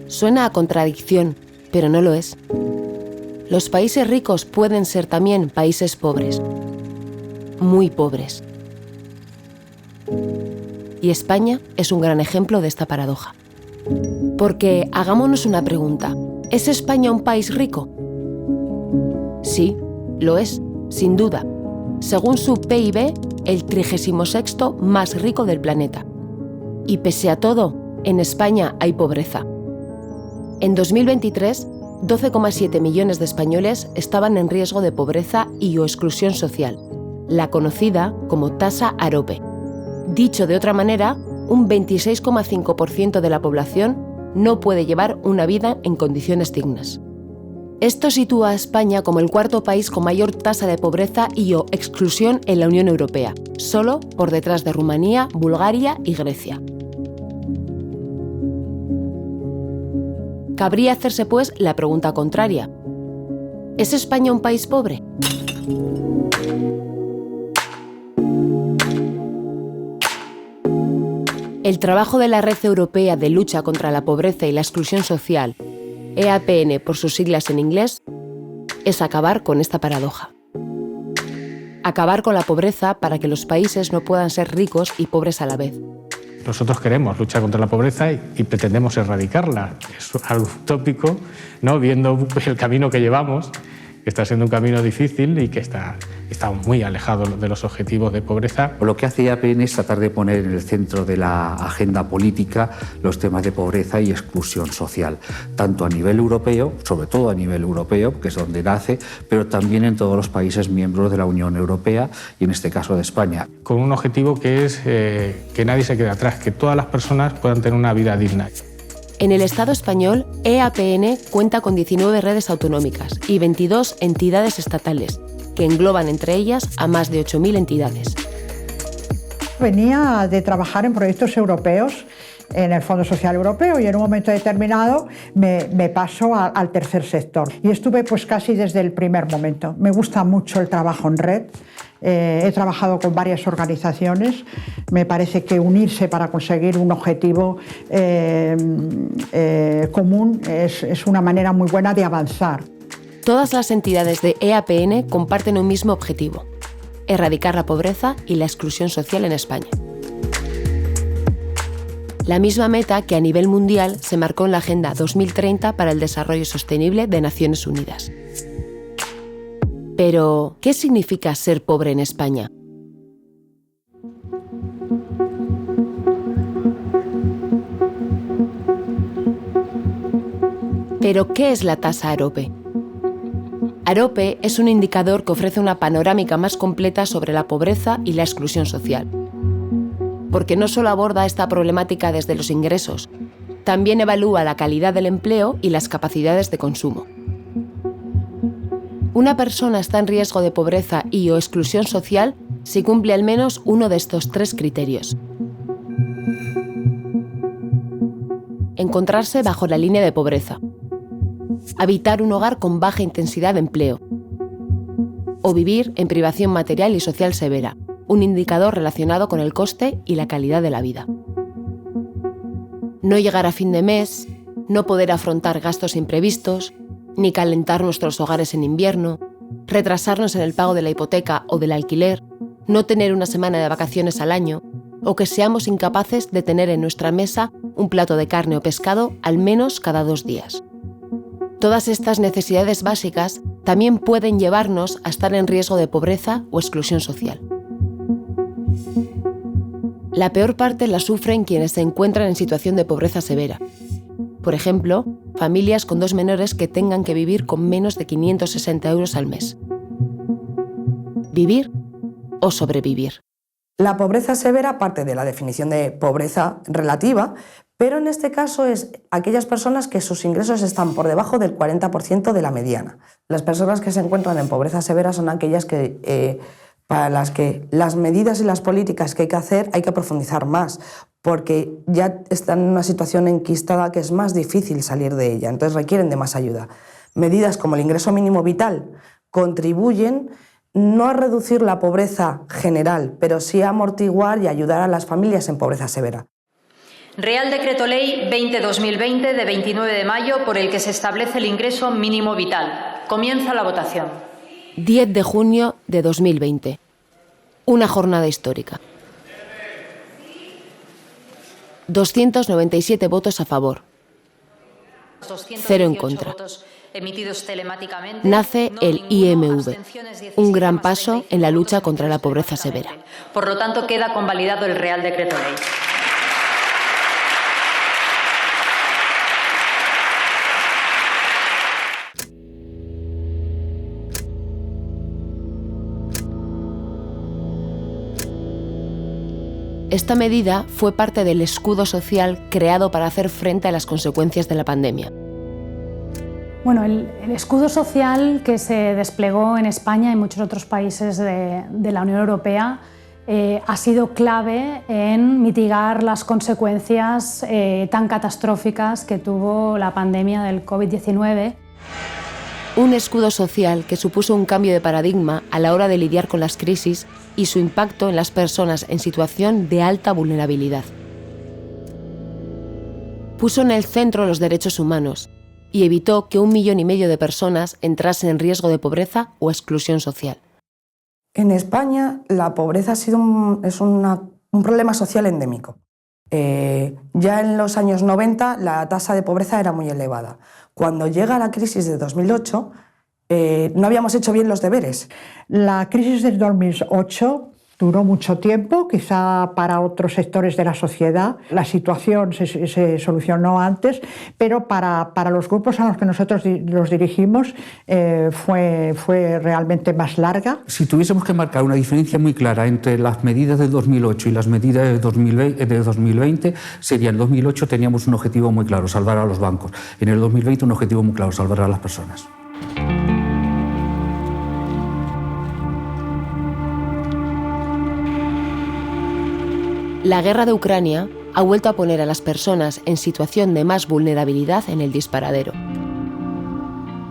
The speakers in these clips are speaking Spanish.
Suena a contradicción, pero no lo es. Los países ricos pueden ser también países pobres. Muy pobres. Y España es un gran ejemplo de esta paradoja. Porque hagámonos una pregunta. ¿Es España un país rico? Sí, lo es, sin duda. Según su PIB, el 36º más rico del planeta. Y pese a todo, en España hay pobreza. En 2023, 12,7 millones de españoles estaban en riesgo de pobreza y o exclusión social, la conocida como tasa AROPE. Dicho de otra manera, un 26,5% de la población no puede llevar una vida en condiciones dignas. Esto sitúa a España como el cuarto país con mayor tasa de pobreza y o exclusión en la Unión Europea, solo por detrás de Rumanía, Bulgaria y Grecia. Cabría hacerse, pues, la pregunta contraria. ¿Es España un país pobre? El trabajo de la Red Europea de Lucha contra la Pobreza y la Exclusión Social, EAPN por sus siglas en inglés, es acabar con esta paradoja. Acabar con la pobreza para que los países no puedan ser ricos y pobres a la vez. Nosotros queremos luchar contra la pobreza y pretendemos erradicarla. Es algo utópico, ¿no? Viendo el camino que llevamos, que está siendo un camino difícil y que está muy alejado de los objetivos de pobreza. Lo que hace EAPN es tratar de poner en el centro de la agenda política los temas de pobreza y exclusión social, tanto a nivel europeo, sobre todo a nivel europeo, que es donde nace, pero también en todos los países miembros de la Unión Europea y en este caso de España. Con un objetivo que es que nadie se quede atrás, que todas las personas puedan tener una vida digna. En el Estado español, EAPN cuenta con 19 redes autonómicas y 22 entidades estatales, que engloban entre ellas a más de 8.000 entidades. Venía de trabajar en proyectos europeos en el Fondo Social Europeo y en un momento determinado me paso al tercer sector. Y estuve pues casi desde el primer momento. Me gusta mucho el trabajo en red. He trabajado con varias organizaciones. Me parece que unirse para conseguir un objetivo común es una manera muy buena de avanzar. Todas las entidades de EAPN comparten un mismo objetivo: erradicar la pobreza y la exclusión social en España. La misma meta que a nivel mundial se marcó en la Agenda 2030 para el Desarrollo Sostenible de Naciones Unidas. Pero, ¿qué significa ser pobre en España? ¿Pero qué es la tasa AROPE? AROPE es un indicador que ofrece una panorámica más completa sobre la pobreza y la exclusión social. Porque no solo aborda esta problemática desde los ingresos, también evalúa la calidad del empleo y las capacidades de consumo. Una persona está en riesgo de pobreza y o exclusión social si cumple al menos uno de estos tres criterios. Encontrarse bajo la línea de pobreza. Habitar un hogar con baja intensidad de empleo. O vivir en privación material y social severa, un indicador relacionado con el coste y la calidad de la vida. No llegar a fin de mes, no poder afrontar gastos imprevistos, ni calentar nuestros hogares en invierno, retrasarnos en el pago de la hipoteca o del alquiler, no tener una semana de vacaciones al año, o que seamos incapaces de tener en nuestra mesa un plato de carne o pescado al menos cada 2 días. Todas estas necesidades básicas también pueden llevarnos a estar en riesgo de pobreza o exclusión social. La peor parte la sufren quienes se encuentran en situación de pobreza severa. Por ejemplo, familias con 2 menores que tengan que vivir con menos de 560 euros al mes. ¿Vivir o sobrevivir? La pobreza severa parte de la definición de pobreza relativa, pero en este caso es aquellas personas que sus ingresos están por debajo del 40% de la mediana. Las personas que se encuentran en pobreza severa son aquellas para las que las medidas y las políticas que hay que hacer hay que profundizar más, porque ya están en una situación enquistada que es más difícil salir de ella, entonces requieren de más ayuda. Medidas como el ingreso mínimo vital contribuyen no a reducir la pobreza general, pero sí a amortiguar y ayudar a las familias en pobreza severa. Real Decreto Ley 20-2020 de 29 de mayo por el que se establece el ingreso mínimo vital. Comienza la votación. 10 de junio de 2020. Una jornada histórica. 297 votos a favor. 0 en contra. Nace el IMV, un gran paso en la lucha contra la pobreza severa. Por lo tanto, queda convalidado el Real Decreto Ley. Esta medida fue parte del escudo social creado para hacer frente a las consecuencias de la pandemia. Bueno, el escudo social que se desplegó en España y en muchos otros países de la Unión Europea ha sido clave en mitigar las consecuencias tan catastróficas que tuvo la pandemia del COVID-19. Un escudo social que supuso un cambio de paradigma a la hora de lidiar con las crisis y su impacto en las personas en situación de alta vulnerabilidad. Puso en el centro los derechos humanos y evitó que 1,5 millones de personas entrasen en riesgo de pobreza o exclusión social. En España la pobreza ha sido un problema social endémico. Ya en los años 90 la tasa de pobreza era muy elevada. Cuando llega la crisis de 2008, no habíamos hecho bien los deberes. La crisis del 2008 duró mucho tiempo, quizá para otros sectores de la sociedad. La situación se solucionó antes, pero para los grupos a los que nosotros los dirigimos fue realmente más larga. Si tuviésemos que marcar una diferencia muy clara entre las medidas del 2008 y las medidas de 2020, sería en el 2008 teníamos un objetivo muy claro, salvar a los bancos. En el 2020 un objetivo muy claro, salvar a las personas. La guerra de Ucrania ha vuelto a poner a las personas en situación de más vulnerabilidad en el disparadero.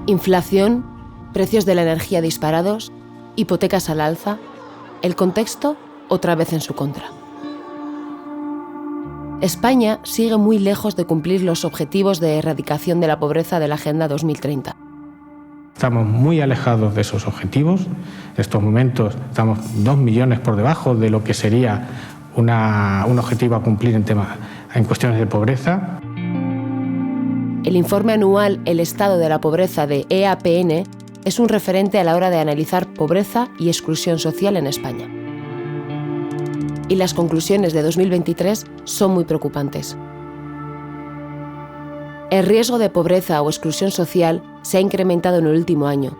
Inflación, precios de la energía disparados, hipotecas al alza, el contexto otra vez en su contra. España sigue muy lejos de cumplir los objetivos de erradicación de la pobreza de la Agenda 2030. Estamos muy alejados de esos objetivos. En estos momentos estamos 2 millones por debajo de lo que sería un objetivo a cumplir en cuestiones de pobreza. El informe anual El estado de la pobreza de EAPN es un referente a la hora de analizar pobreza y exclusión social en España. Y las conclusiones de 2023 son muy preocupantes. El riesgo de pobreza o exclusión social se ha incrementado en el último año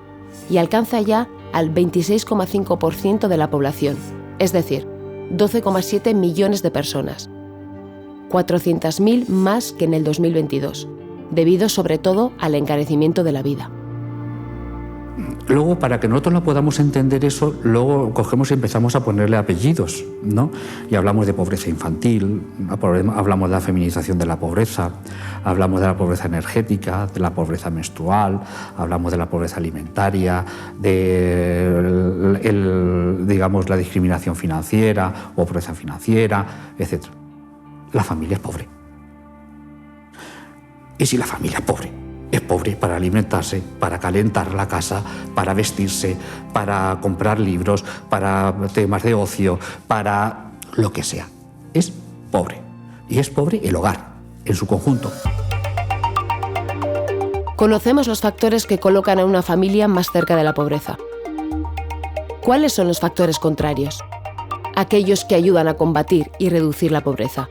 y alcanza ya al 26,5% de la población, es decir, 12,7 millones de personas, 400.000 más que en el 2022, debido sobre todo al encarecimiento de la vida. Luego, para que nosotros no podamos entender eso, luego cogemos y empezamos a ponerle apellidos, ¿no? Y hablamos de pobreza infantil, hablamos de la feminización de la pobreza, hablamos de la pobreza energética, de la pobreza menstrual, hablamos de la pobreza alimentaria, de digamos, la discriminación financiera o pobreza financiera, etc. La familia es pobre. Y si la familia es pobre para alimentarse, para calentar la casa, para vestirse, para comprar libros, para temas de ocio, para lo que sea. Es pobre. Y es pobre el hogar, en su conjunto. Conocemos los factores que colocan a una familia más cerca de la pobreza. ¿Cuáles son los factores contrarios? Aquellos que ayudan a combatir y reducir la pobreza.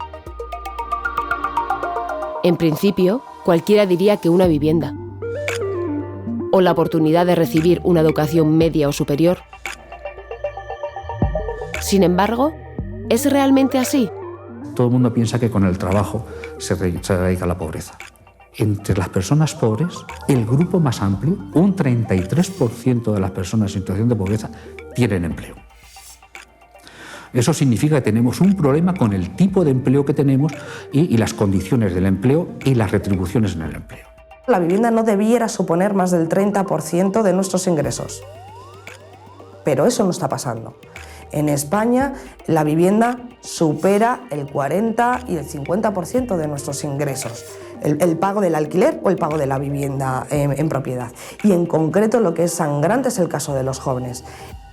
En principio, cualquiera diría que una vivienda, o la oportunidad de recibir una educación media o superior. Sin embargo, ¿es realmente así? Todo el mundo piensa que con el trabajo se erradica la pobreza. Entre las personas pobres, el grupo más amplio, un 33% de las personas en situación de pobreza, tienen empleo. Eso significa que tenemos un problema con el tipo de empleo que tenemos y las condiciones del empleo y las retribuciones en el empleo. La vivienda no debiera suponer más del 30% de nuestros ingresos. Pero eso no está pasando. En España la vivienda supera el 40 y el 50% de nuestros ingresos. El pago del alquiler o el pago de la vivienda en propiedad. Y en concreto lo que es sangrante es el caso de los jóvenes.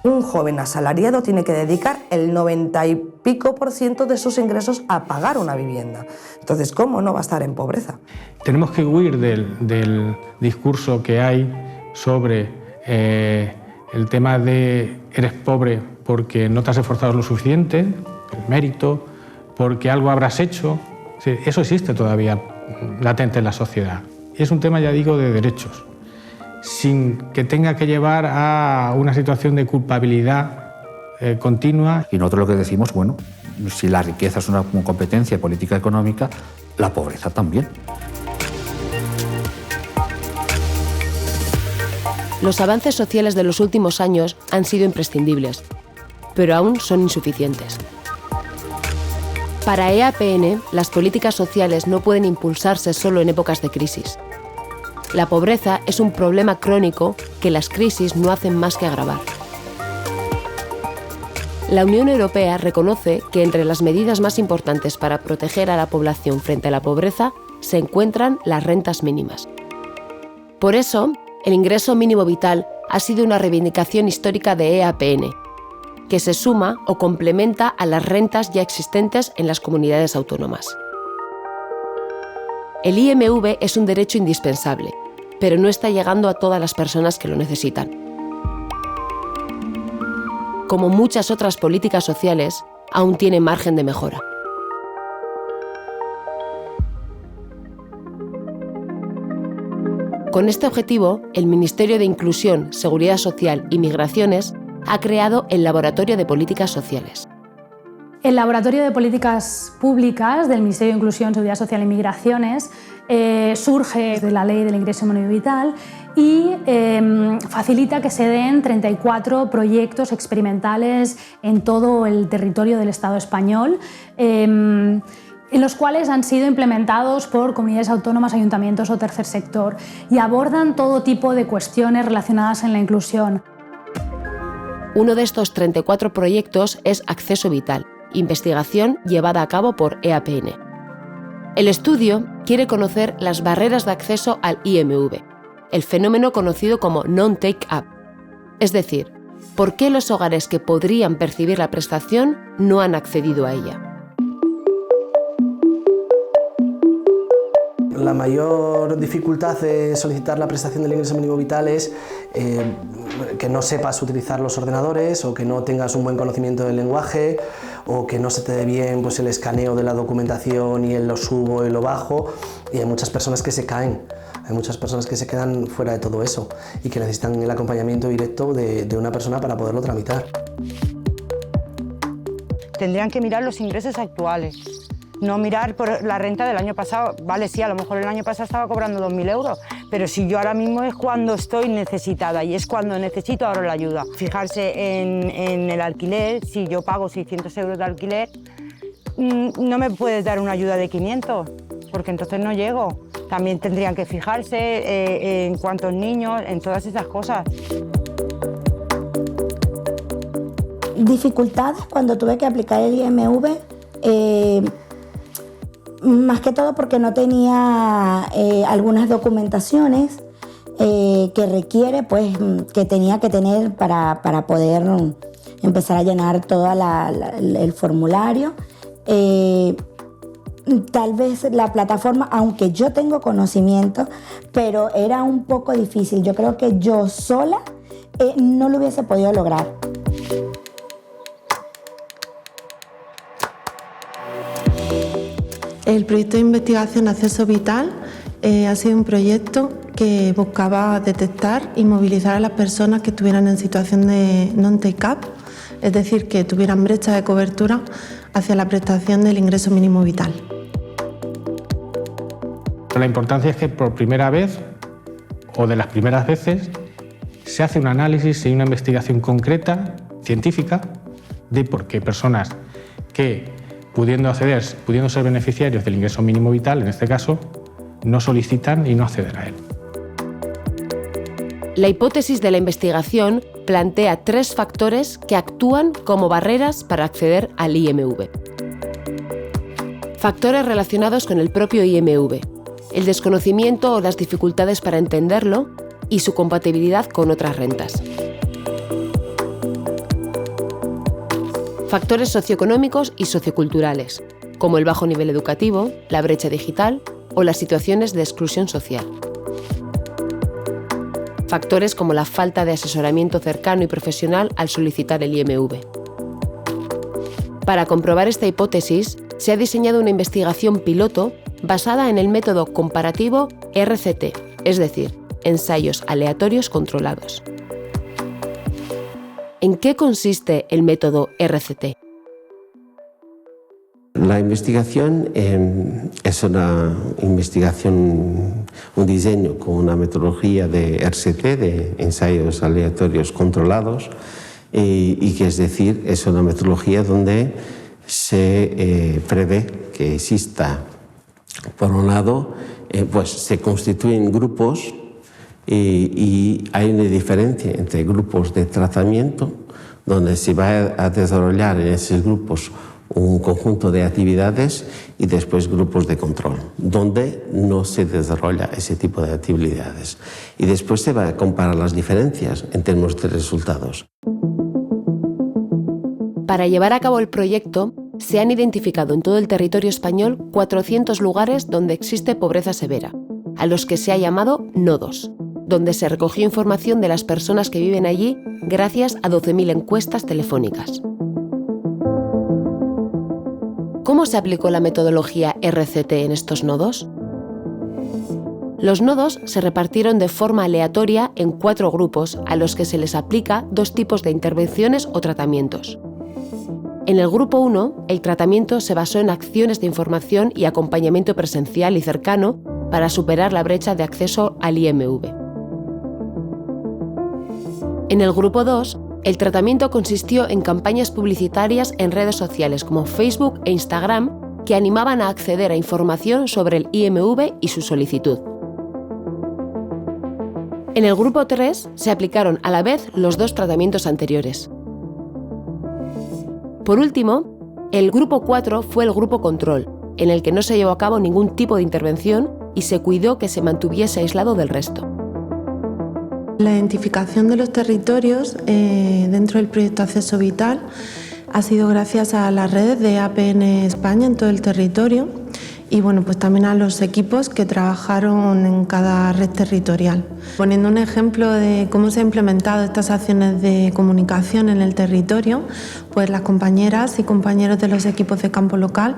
Un joven asalariado tiene que dedicar el 90 y pico % de sus ingresos a pagar una vivienda. Entonces, ¿cómo no va a estar en pobreza? Tenemos que huir del discurso que hay sobre el tema de eres pobre porque no te has esforzado lo suficiente, el mérito, porque algo habrás hecho. Sí, eso existe todavía latente en la sociedad. Y es un tema, ya digo, de derechos, sin que tenga que llevar a una situación de culpabilidad continua. Y nosotros lo que decimos, bueno, si la riqueza es una competencia de política económica, la pobreza también. Los avances sociales de los últimos años han sido imprescindibles, pero aún son insuficientes. Para EAPN, las políticas sociales no pueden impulsarse solo en épocas de crisis. La pobreza es un problema crónico que las crisis no hacen más que agravar. La Unión Europea reconoce que entre las medidas más importantes para proteger a la población frente a la pobreza se encuentran las rentas mínimas. Por eso, el ingreso mínimo vital ha sido una reivindicación histórica de EAPN, que se suma o complementa a las rentas ya existentes en las comunidades autónomas. El IMV es un derecho indispensable, pero no está llegando a todas las personas que lo necesitan. Como muchas otras políticas sociales, aún tiene margen de mejora. Con este objetivo, el Ministerio de Inclusión, Seguridad Social y Migraciones ha creado el Laboratorio de Políticas Sociales. El Laboratorio de Políticas Públicas del Ministerio de Inclusión, Seguridad Social y Migraciones surge de la Ley del Ingreso Mínimo Vital y facilita que se den 34 proyectos experimentales en todo el territorio del Estado español, en los cuales han sido implementados por comunidades autónomas, ayuntamientos o tercer sector y abordan todo tipo de cuestiones relacionadas en la inclusión. Uno de estos 34 proyectos es Acceso Vital, investigación llevada a cabo por EAPN. El estudio quiere conocer las barreras de acceso al IMV, el fenómeno conocido como non-take-up. Es decir, ¿por qué los hogares que podrían percibir la prestación no han accedido a ella? La mayor dificultad de solicitar la prestación del ingreso mínimo vital es que no sepas utilizar los ordenadores o que no tengas un buen conocimiento del lenguaje o que no se te dé bien pues, el escaneo de la documentación y el lo subo y lo bajo, y hay muchas personas que se caen. Hay muchas personas que se quedan fuera de todo eso y que necesitan el acompañamiento directo de una persona para poderlo tramitar. Tendrían que mirar los ingresos actuales, no mirar por la renta del año pasado. Vale, sí, a lo mejor el año pasado estaba cobrando 2.000 euros, pero si yo ahora mismo es cuando estoy necesitada y es cuando necesito ahora la ayuda. Fijarse en el alquiler, si yo pago 600 euros de alquiler, no me puedes dar una ayuda de 500, porque entonces no llego. También tendrían que fijarse en cuántos niños, en todas esas cosas. Dificultades cuando tuve que aplicar el IMV, más que todo porque no tenía algunas documentaciones que requiere, pues, que tenía que tener para poder empezar a llenar todo el formulario. Tal vez la plataforma, aunque yo tengo conocimiento, pero era un poco difícil. Yo creo que yo sola no lo hubiese podido lograr. El proyecto de investigación Acceso Vital ha sido un proyecto que buscaba detectar y movilizar a las personas que estuvieran en situación de non-take-up, es decir, que tuvieran brecha de cobertura hacia la prestación del ingreso mínimo vital. La importancia es que por primera vez, o de las primeras veces, se hace un análisis y una investigación concreta, científica, de por qué personas que, pudiendo ser beneficiarios del ingreso mínimo vital, en este caso, no solicitan y no acceden a él. La hipótesis de la investigación plantea 3 factores que actúan como barreras para acceder al IMV. Factores relacionados con el propio IMV, el desconocimiento o las dificultades para entenderlo y su compatibilidad con otras rentas. Factores socioeconómicos y socioculturales, como el bajo nivel educativo, la brecha digital o las situaciones de exclusión social. Factores como la falta de asesoramiento cercano y profesional al solicitar el IMV. Para comprobar esta hipótesis, se ha diseñado una investigación piloto basada en el método comparativo RCT, es decir, ensayos aleatorios controlados. ¿En qué consiste el método RCT? La investigación es una investigación, un diseño con una metodología de RCT, de ensayos aleatorios controlados, y que es decir, es una metodología donde se prevé que exista, por un lado, pues se constituyen grupos y hay una diferencia entre grupos de tratamiento, donde se va a desarrollar en esos grupos un conjunto de actividades, y después grupos de control, donde no se desarrolla ese tipo de actividades. Y después se va a comparar las diferencias en términos de resultados. Para llevar a cabo el proyecto, se han identificado en todo el territorio español 400 lugares donde existe pobreza severa, a los que se ha llamado nodos, donde se recogió información de las personas que viven allí gracias a 12.000 encuestas telefónicas. ¿Cómo se aplicó la metodología RCT en estos nodos? Los nodos se repartieron de forma aleatoria en 4 grupos a los que se les aplica 2 tipos de intervenciones o tratamientos. En el grupo 1, el tratamiento se basó en acciones de información y acompañamiento presencial y cercano para superar la brecha de acceso al IMV. En el grupo 2, el tratamiento consistió en campañas publicitarias en redes sociales como Facebook e Instagram que animaban a acceder a información sobre el IMV y su solicitud. En el grupo 3 se aplicaron a la vez los 2 tratamientos anteriores. Por último, el grupo 4 fue el grupo control, en el que no se llevó a cabo ningún tipo de intervención y se cuidó que se mantuviese aislado del resto. La identificación de los territorios dentro del proyecto Acceso Vital ha sido gracias a las redes de APN España en todo el territorio y bueno, pues también a los equipos que trabajaron en cada red territorial. Poniendo un ejemplo de cómo se han implementado estas acciones de comunicación en el territorio, pues las compañeras y compañeros de los equipos de campo local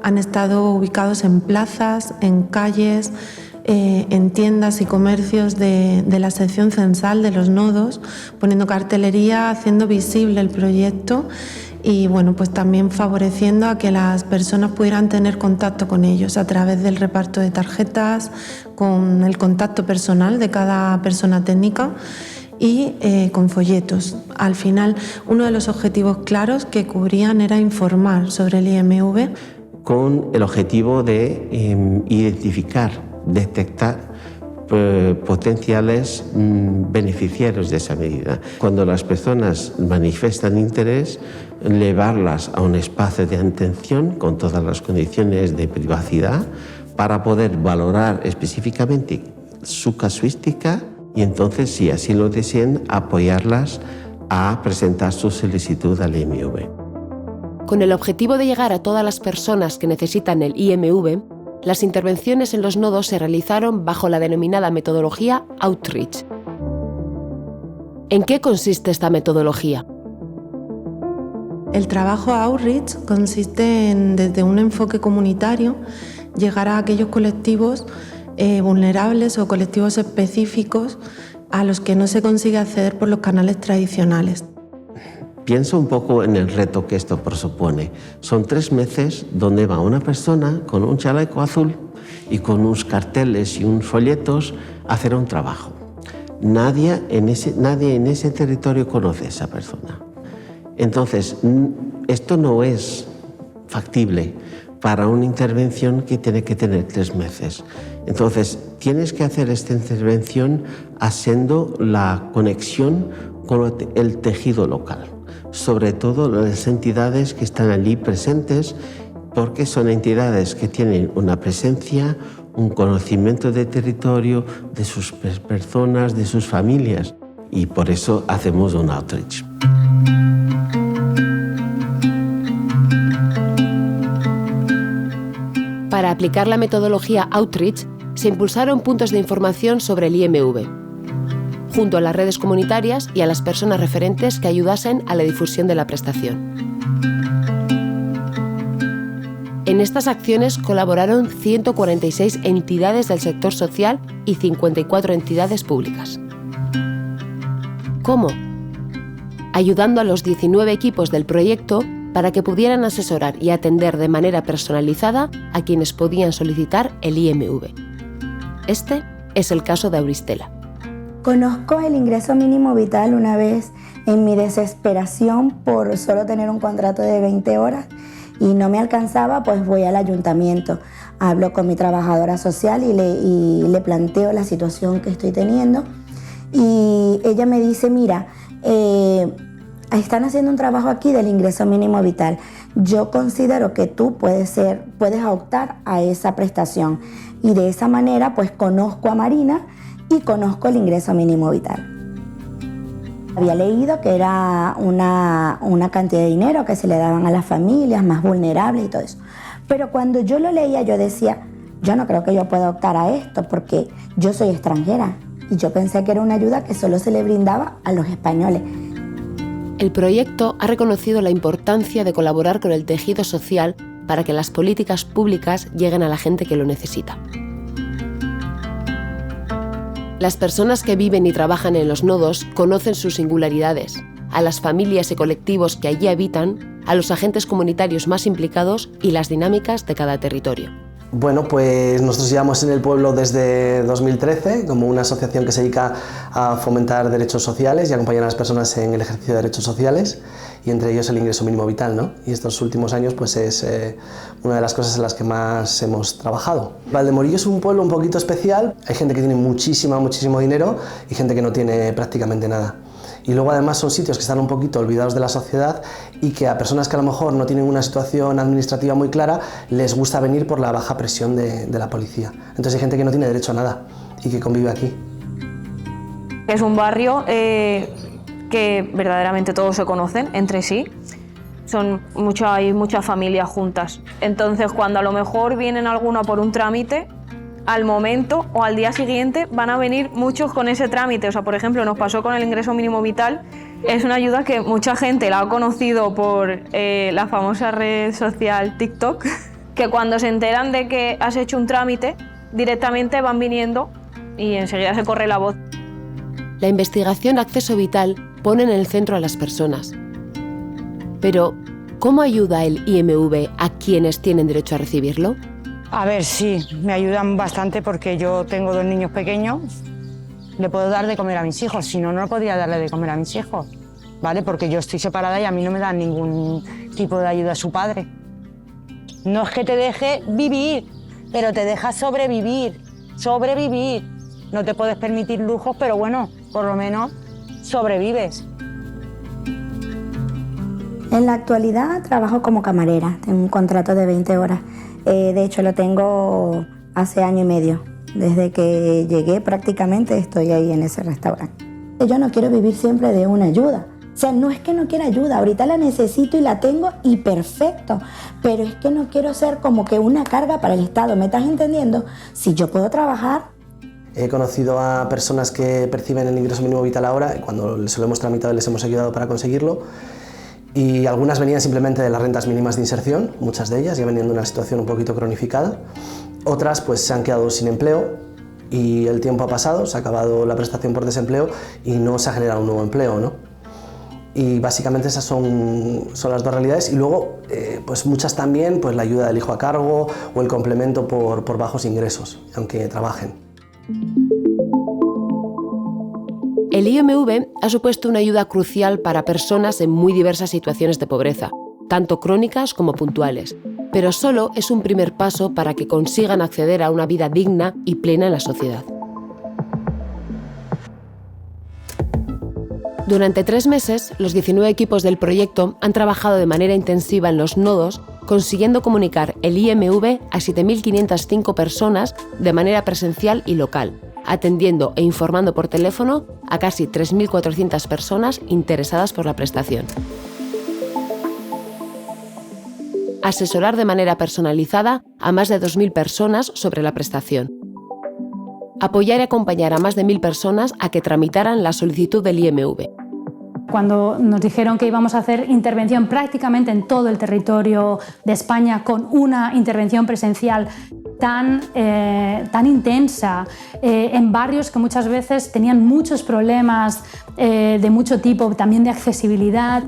han estado ubicados en plazas, en calles, en tiendas y comercios de la sección censal de los nodos, poniendo cartelería, haciendo visible el proyecto y bueno, pues también favoreciendo a que las personas pudieran tener contacto con ellos a través del reparto de tarjetas, con el contacto personal de cada persona técnica y con folletos. Al final, uno de los objetivos claros que cubrían era informar sobre el IMV. Con el objetivo de identificar, detectar potenciales beneficiarios de esa medida. Cuando las personas manifiestan interés, llevarlas a un espacio de atención con todas las condiciones de privacidad para poder valorar específicamente su casuística y entonces, si así lo desean, apoyarlas a presentar su solicitud al IMV. Con el objetivo de llegar a todas las personas que necesitan el IMV, las intervenciones en los nodos se realizaron bajo la denominada metodología Outreach. ¿En qué consiste esta metodología? El trabajo Outreach consiste en, desde un enfoque comunitario, llegar a aquellos colectivos vulnerables o colectivos específicos a los que no se consigue acceder por los canales tradicionales. Pienso un poco en el reto que esto presupone. Son 3 meses donde va una persona con un chaleco azul y con unos carteles y unos folletos a hacer un trabajo. Nadie en ese territorio conoce a esa persona. Entonces, esto no es factible para una intervención que tiene que tener 3 meses. Entonces, tienes que hacer esta intervención haciendo la conexión con el tejido local, sobre todo las entidades que están allí presentes, porque son entidades que tienen una presencia, un conocimiento de territorio, de sus personas, de sus familias, y por eso hacemos un outreach. Para aplicar la metodología Outreach, se impulsaron puntos de información sobre el IMV, junto a las redes comunitarias y a las personas referentes que ayudasen a la difusión de la prestación. En estas acciones colaboraron 146 entidades del sector social y 54 entidades públicas. ¿Cómo? Ayudando a los 19 equipos del proyecto para que pudieran asesorar y atender de manera personalizada a quienes podían solicitar el IMV. Este es el caso de Auristela. Conozco el ingreso mínimo vital una vez en mi desesperación por solo tener un contrato de 20 horas y no me alcanzaba, pues voy al ayuntamiento, hablo con mi trabajadora social y le planteo la situación que estoy teniendo y ella me dice, mira, están haciendo un trabajo aquí del ingreso mínimo vital. Yo considero que tú puedes optar a esa prestación y de esa manera pues conozco a Marina y conozco el ingreso mínimo vital. Había leído que era una cantidad de dinero que se le daban a las familias más vulnerables y todo eso. Pero cuando yo lo leía yo decía, yo no creo que yo pueda optar a esto porque yo soy extranjera y yo pensé que era una ayuda que solo se le brindaba a los españoles. El proyecto ha reconocido la importancia de colaborar con el tejido social para que las políticas públicas lleguen a la gente que lo necesita. Las personas que viven y trabajan en los nodos conocen sus singularidades, a las familias y colectivos que allí habitan, a los agentes comunitarios más implicados y las dinámicas de cada territorio. Bueno, pues nosotros llevamos en el pueblo desde 2013 como una asociación que se dedica a fomentar derechos sociales y acompañar a las personas en el ejercicio de derechos sociales y entre ellos el ingreso mínimo vital, ¿no? Y estos últimos años pues es una de las cosas en las que más hemos trabajado. Valdemorillo es un pueblo un poquito especial, hay gente que tiene muchísimo dinero y gente que no tiene prácticamente nada. Y luego además son sitios que están un poquito olvidados de la sociedad y que a personas que a lo mejor no tienen una situación administrativa muy clara les gusta venir por la baja presión de la policía. Entonces hay gente que no tiene derecho a nada y que convive aquí. Es un barrio que verdaderamente todos se conocen entre sí. Hay muchas familias juntas. Entonces cuando a lo mejor vienen alguna por un trámite, al momento o al día siguiente van a venir muchos con ese trámite. O sea, por ejemplo, nos pasó con el ingreso mínimo vital. Es una ayuda que mucha gente la ha conocido por la famosa red social TikTok, que cuando se enteran de que has hecho un trámite, directamente van viniendo y enseguida se corre la voz. La investigación Acceso Vital pone en el centro a las personas. Pero, ¿cómo ayuda el IMV a quienes tienen derecho a recibirlo? A ver, sí, me ayudan bastante porque yo tengo 2 niños pequeños, le puedo dar de comer a mis hijos, si no, no podría darle de comer a mis hijos, ¿vale? Porque yo estoy separada y a mí no me dan ningún tipo de ayuda a su padre. No es que te deje vivir, pero te deja sobrevivir. No te puedes permitir lujos, pero bueno, por lo menos sobrevives. En la actualidad trabajo como camarera, tengo un contrato de 20 horas. De hecho, lo tengo hace 1 año y medio. Desde que llegué prácticamente estoy ahí en ese restaurante. Yo no quiero vivir siempre de una ayuda. O sea, no es que no quiera ayuda, ahorita la necesito y la tengo y perfecto. Pero es que no quiero ser como que una carga para el Estado, ¿me estás entendiendo? Si yo puedo trabajar. He conocido a personas que perciben el ingreso mínimo vital ahora y cuando se lo hemos tramitado les hemos ayudado para conseguirlo. Y algunas venían simplemente de las rentas mínimas de inserción, muchas de ellas ya venían de una situación un poquito cronificada. Otras pues se han quedado sin empleo y el tiempo ha pasado, se ha acabado la prestación por desempleo y no se ha generado un nuevo empleo, ¿no? Y básicamente esas son las 2 realidades y luego pues muchas también pues la ayuda del hijo a cargo o el complemento por bajos ingresos, aunque trabajen. El IMV ha supuesto una ayuda crucial para personas en muy diversas situaciones de pobreza, tanto crónicas como puntuales, pero solo es un primer paso para que consigan acceder a una vida digna y plena en la sociedad. Durante 3 meses, los 19 equipos del proyecto han trabajado de manera intensiva en los nodos, consiguiendo comunicar el IMV a 7.505 personas de manera presencial y local, atendiendo e informando por teléfono a casi 3.400 personas interesadas por la prestación. Asesorar de manera personalizada a más de 2.000 personas sobre la prestación. Apoyar y acompañar a más de 1.000 personas a que tramitaran la solicitud del IMV. Cuando nos dijeron que íbamos a hacer intervención prácticamente en todo el territorio de España con una intervención presencial tan intensa, en barrios que muchas veces tenían muchos problemas de mucho tipo, también de accesibilidad.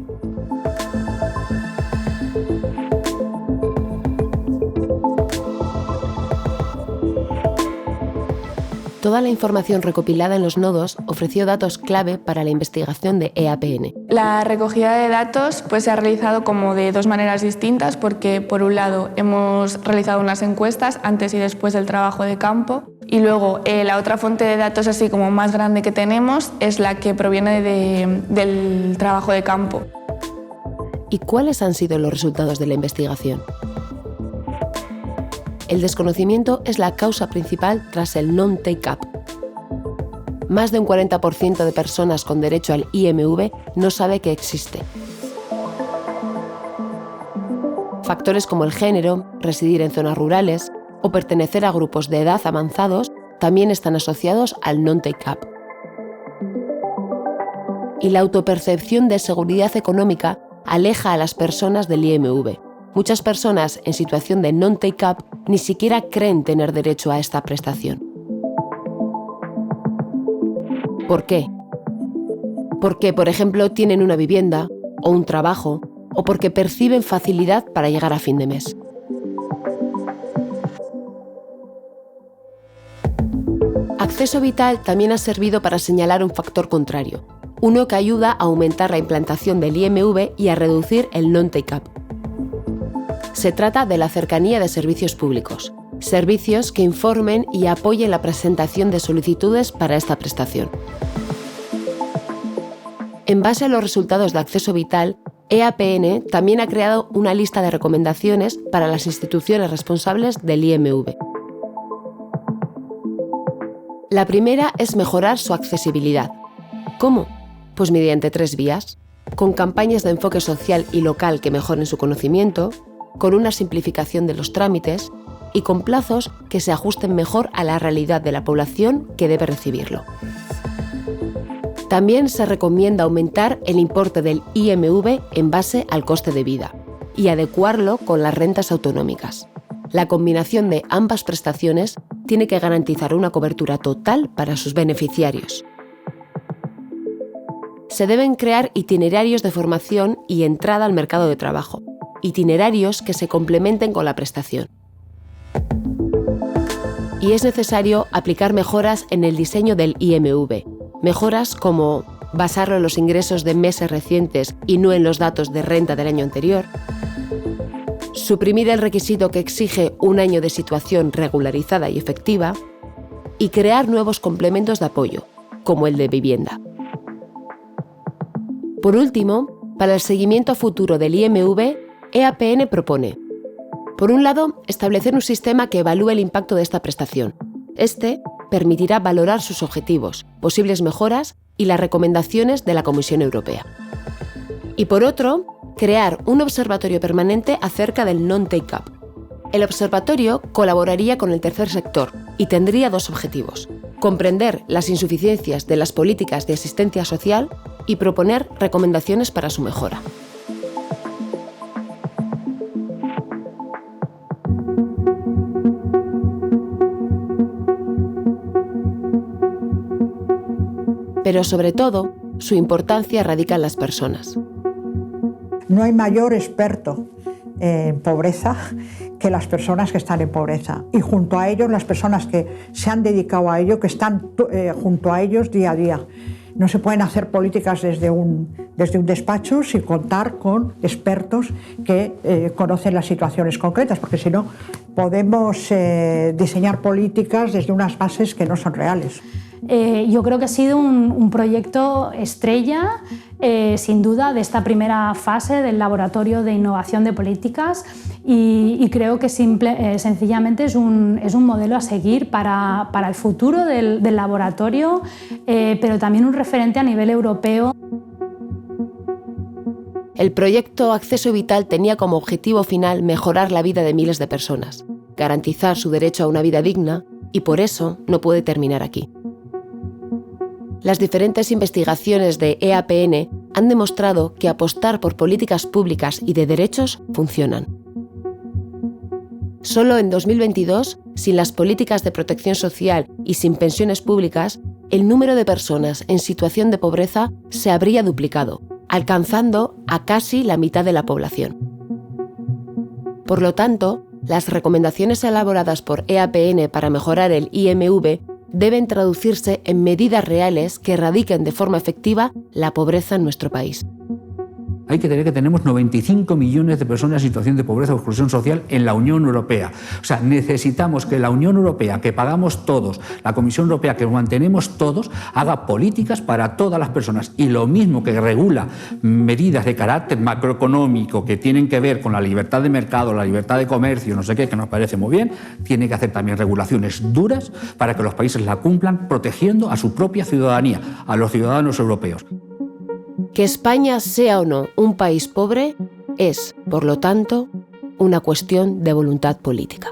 Toda la información recopilada en los nodos ofreció datos clave para la investigación de EAPN. La recogida de datos se ha realizado como de 2 maneras distintas, porque por un lado hemos realizado unas encuestas antes y después del trabajo de campo, y luego la otra fuente de datos así como más grande que tenemos es la que proviene del trabajo de campo. ¿Y cuáles han sido los resultados de la investigación? El desconocimiento es la causa principal tras el non-take-up. Más de un 40% de personas con derecho al IMV no sabe que existe. Factores como el género, residir en zonas rurales o pertenecer a grupos de edad avanzados también están asociados al non-take-up. Y la autopercepción de seguridad económica aleja a las personas del IMV. Muchas personas en situación de non-take-up ni siquiera creen tener derecho a esta prestación. ¿Por qué? Porque, por ejemplo, tienen una vivienda o un trabajo, o porque perciben facilidad para llegar a fin de mes. Acceso Vital también ha servido para señalar un factor contrario, uno que ayuda a aumentar la implantación del IMV y a reducir el non-take-up. Se trata de la cercanía de servicios públicos, servicios que informen y apoyen la presentación de solicitudes para esta prestación. En base a los resultados de Acceso Vital, EAPN también ha creado una lista de recomendaciones para las instituciones responsables del IMV. La primera es mejorar su accesibilidad. ¿Cómo? Pues mediante 3 vías, con campañas de enfoque social y local que mejoren su conocimiento, con una simplificación de los trámites y con plazos que se ajusten mejor a la realidad de la población que debe recibirlo. También se recomienda aumentar el importe del IMV en base al coste de vida y adecuarlo con las rentas autonómicas. La combinación de ambas prestaciones tiene que garantizar una cobertura total para sus beneficiarios. Se deben crear itinerarios de formación y entrada al mercado de trabajo, itinerarios que se complementen con la prestación. Y es necesario aplicar mejoras en el diseño del IMV, mejoras como basarlo en los ingresos de meses recientes y no en los datos de renta del año anterior, suprimir el requisito que exige un año de situación regularizada y efectiva, y crear nuevos complementos de apoyo, como el de vivienda. Por último, para el seguimiento futuro del IMV, EAPN propone, por un lado, establecer un sistema que evalúe el impacto de esta prestación. Este permitirá valorar sus objetivos, posibles mejoras y las recomendaciones de la Comisión Europea. Y por otro, crear un observatorio permanente acerca del non-take-up. El observatorio colaboraría con el tercer sector y tendría 2 objetivos: comprender las insuficiencias de las políticas de asistencia social y proponer recomendaciones para su mejora. Pero sobre todo, su importancia radica en las personas. No hay mayor experto en pobreza que las personas que están en pobreza. Y junto a ellos, las personas que se han dedicado a ello, que están junto a ellos día a día. No se pueden hacer políticas desde un despacho sin contar con expertos que conocen las situaciones concretas, porque si no, podemos diseñar políticas desde unas bases que no son reales. Yo creo que ha sido un proyecto estrella, sin duda, de esta primera fase del Laboratorio de Innovación de Políticas y creo que sencillamente es un modelo a seguir para el futuro del laboratorio, pero también un referente a nivel europeo. El proyecto Acceso Vital tenía como objetivo final mejorar la vida de miles de personas, garantizar su derecho a una vida digna y por eso no puede terminar aquí. Las diferentes investigaciones de EAPN han demostrado que apostar por políticas públicas y de derechos funcionan. Solo en 2022, sin las políticas de protección social y sin pensiones públicas, el número de personas en situación de pobreza se habría duplicado, alcanzando a casi la mitad de la población. Por lo tanto, las recomendaciones elaboradas por EAPN para mejorar el IMV deben traducirse en medidas reales que erradiquen de forma efectiva la pobreza en nuestro país. Hay que tener que tenemos 95 millones de personas en situación de pobreza o exclusión social en la Unión Europea. O sea, necesitamos que la Unión Europea, que pagamos todos, la Comisión Europea, que mantenemos todos, haga políticas para todas las personas. Y lo mismo que regula medidas de carácter macroeconómico que tienen que ver con la libertad de mercado, la libertad de comercio, no sé qué, que nos parece muy bien, tiene que hacer también regulaciones duras para que los países la cumplan, protegiendo a su propia ciudadanía, a los ciudadanos europeos. Que España sea o no un país pobre es, por lo tanto, una cuestión de voluntad política.